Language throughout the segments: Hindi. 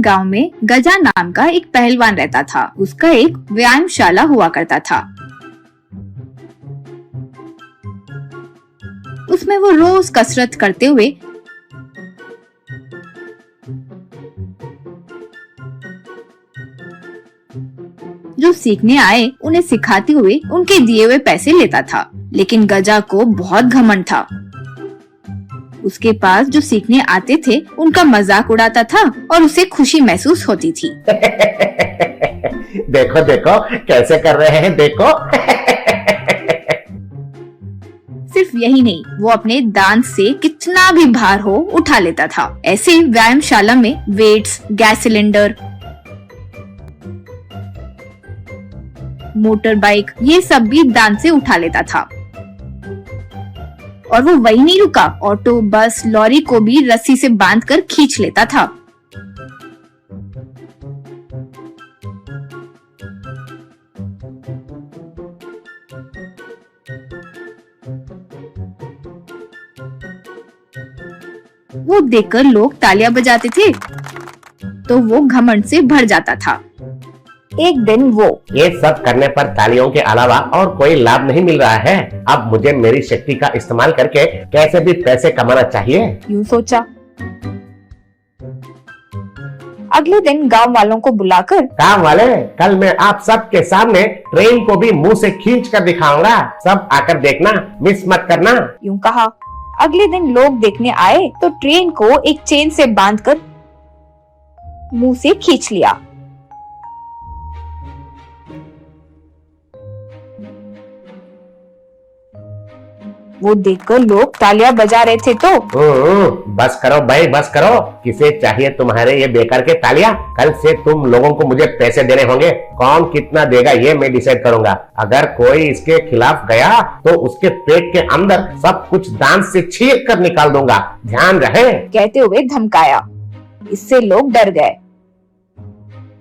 गांव में गजा नाम का एक पहलवान रहता था। उसका एक व्यायामशाला हुआ करता था। उसमें वो रोज कसरत करते हुए जो सीखने आए उन्हें सिखाते हुए उनके दिए हुए पैसे लेता था। लेकिन गजा को बहुत घमंड था। उसके पास जो सीखने आते थे उनका मजाक उड़ाता था और उसे खुशी महसूस होती थी। देखो देखो कैसे कर रहे हैं, देखो। सिर्फ यही नहीं, वो अपने दांत से कितना भी भार हो उठा लेता था। ऐसे व्यायामशाला में weights, gas cylinder, motorbike, ये सब भी दांत से उठा लेता था। और वो वही नहीं रुका, ऑटो, बस, लॉरी को भी रस्सी से बांधकर खींच लेता था। वो देखकर लोग तालियां बजाते थे तो वो घमंड से भर जाता था। एक दिन वो ये सब करने पर तालियों के अलावा और कोई लाभ नहीं मिल रहा है। अब मुझे मेरी शक्ति का इस्तेमाल करके कैसे भी पैसे कमाना चाहिए, यूं सोचा। अगले दिन गांव वालों को बुलाकर, काम वाले, कल मैं आप सबके सामने ट्रेन को भी मुंह से खींच कर दिखाऊंगा। सब आकर देखना, मिस मत करना, यूं कहा। अगले दिन लोग देखने आए तो ट्रेन को एक चेन से बांधकर मुंह से खींच लिया। वो देखकर लोग तालियां बजा रहे थे तो बस करो भाई, बस करो। किसे चाहिए तुम्हारे ये बेकार के तालियां? कल से तुम लोगों को मुझे पैसे देने होंगे। कौन कितना देगा ये मैं डिसाइड करूंगा। अगर कोई इसके खिलाफ गया तो उसके पेट के अंदर सब कुछ दांत से छील कर निकाल दूंगा, ध्यान रहे, कहते हुए धमकाया। इससे लोग डर गए।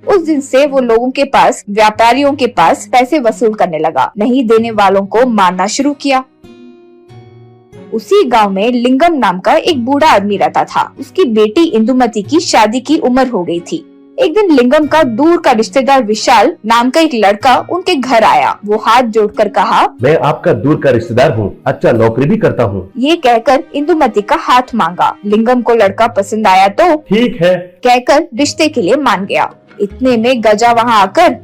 उस दिन से वो लोगों के पास, व्यापारियों के पास पैसे वसूल करने लगा। नहीं देने वालों को मारना शुरू किया। उसी गांव में लिंगम नाम का एक बूढ़ा आदमी रहता था। उसकी बेटी इंदुमती की शादी की उम्र हो गई थी। एक दिन लिंगम का दूर का रिश्तेदार विशाल नाम का एक लड़का उनके घर आया। वो हाथ जोड़कर कहा, मैं आपका दूर का रिश्तेदार हूँ, अच्छा नौकरी भी करता हूँ। ये कहकर इंदुमती का हाथ मांगा। लिंगम को लड़का पसंद आया तो ठीक है कहकर रिश्ते के लिए मान गया। इतने में गजा वहाँ आकर,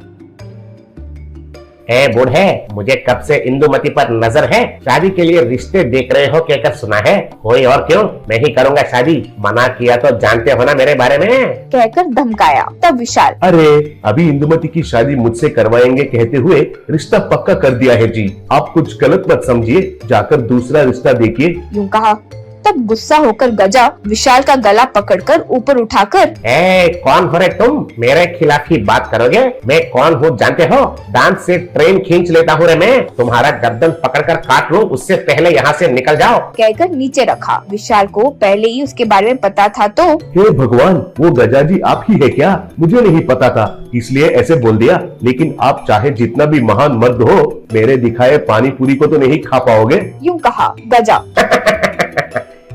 ए बूढ़े, मुझे कब से इंदुमती पर नजर है, शादी के लिए रिश्ते देख रहे हो कहकर सुना है। कोई और क्यों, मैं ही करूंगा शादी। मना किया तो जानते हो ना मेरे बारे में, कहकर धमकाया। तब विशाल, अरे अभी इंदुमती की शादी मुझसे करवाएंगे कहते हुए रिश्ता पक्का कर दिया है जी। आप कुछ गलत मत समझिए, जाकर दूसरा रिश्ता देखिए, यूं कहा। तब गुस्सा होकर गजा विशाल का गला पकड़कर ऊपर उठाकर, कौन हो रे तुम, मेरे खिलाफ ही बात करोगे? मैं कौन हूँ जानते हो? दांत से ट्रेन खींच लेता हूँ रे मैं। तुम्हारा गर्दन पकड़कर काट लूं उससे पहले यहाँ से निकल जाओ, कहकर नीचे रखा। विशाल को पहले ही उसके बारे में पता था तो, हे भगवान, वो गजा जी आप ही है क्या? मुझे नहीं पता था इसलिए ऐसे बोल दिया। लेकिन आप चाहे जितना भी महान मर्द हो, मेरे दिखाए पानी पूरी को तो नहीं खा पाओगे, यूं कहा गजा।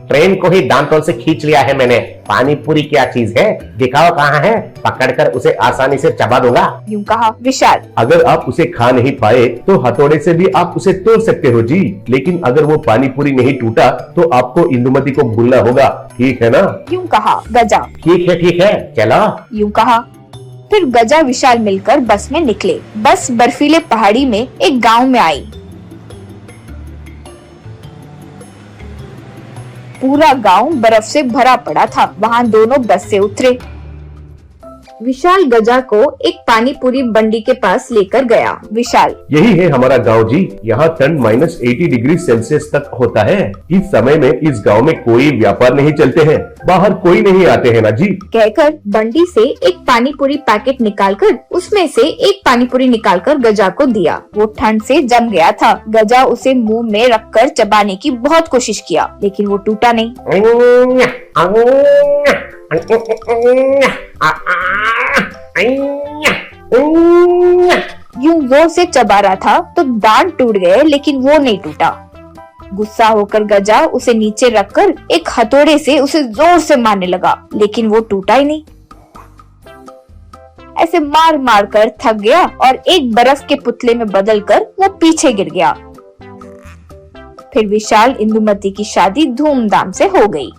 ट्रेन को ही दांतों से खींच लिया है मैंने, पानी पूरी क्या चीज है, दिखाओ कहाँ है, पकड़कर उसे आसानी से चबा दूंगा, यूं कहा विशाल। अगर आप उसे खा नहीं पाए तो हथौड़े से भी आप उसे तोड़ सकते हो जी। लेकिन अगर वो पानी पूरी नहीं टूटा तो आपको इंदुमती को भूलना होगा, ठीक है ना? यूं कहा गजा। ठीक है चलो, यूं कहा। फिर गजा विशाल मिलकर बस में निकले। बस बर्फीले पहाड़ी में एक गाँव में आई। पूरा गांव बर्फ से भरा पड़ा था। वहाँ दोनों बस से उतरे। विशाल गजा को एक पानी पूरी बंडी के पास लेकर गया। विशाल, यही है हमारा गांव जी। यहाँ ठंड -80 डिग्री सेल्सियस तक होता है। इस समय में इस गांव में कोई व्यापार नहीं चलते हैं, बाहर कोई नहीं आते हैं ना जी, कहकर बंडी से एक पानी पूरी पैकेट निकालकर उसमें से एक पानी पूरी निकालकर गजा को दिया। वो ठंड से जम गया था। गजा उसे मुंह में रखकर चबाने की बहुत कोशिश किया, लेकिन वो टूटा नहीं। यूं जोर से चबा रहा था तो दांत टूट गए, लेकिन वो नहीं टूटा। गुस्सा होकर गजा उसे नीचे रखकर एक हथौड़े से उसे जोर से मारने लगा, लेकिन वो टूटा ही नहीं। ऐसे मार मार कर थक गया और एक बर्फ के पुतले में बदलकर वो पीछे गिर गया। फिर विशाल इंदुमती की शादी धूमधाम से हो गई।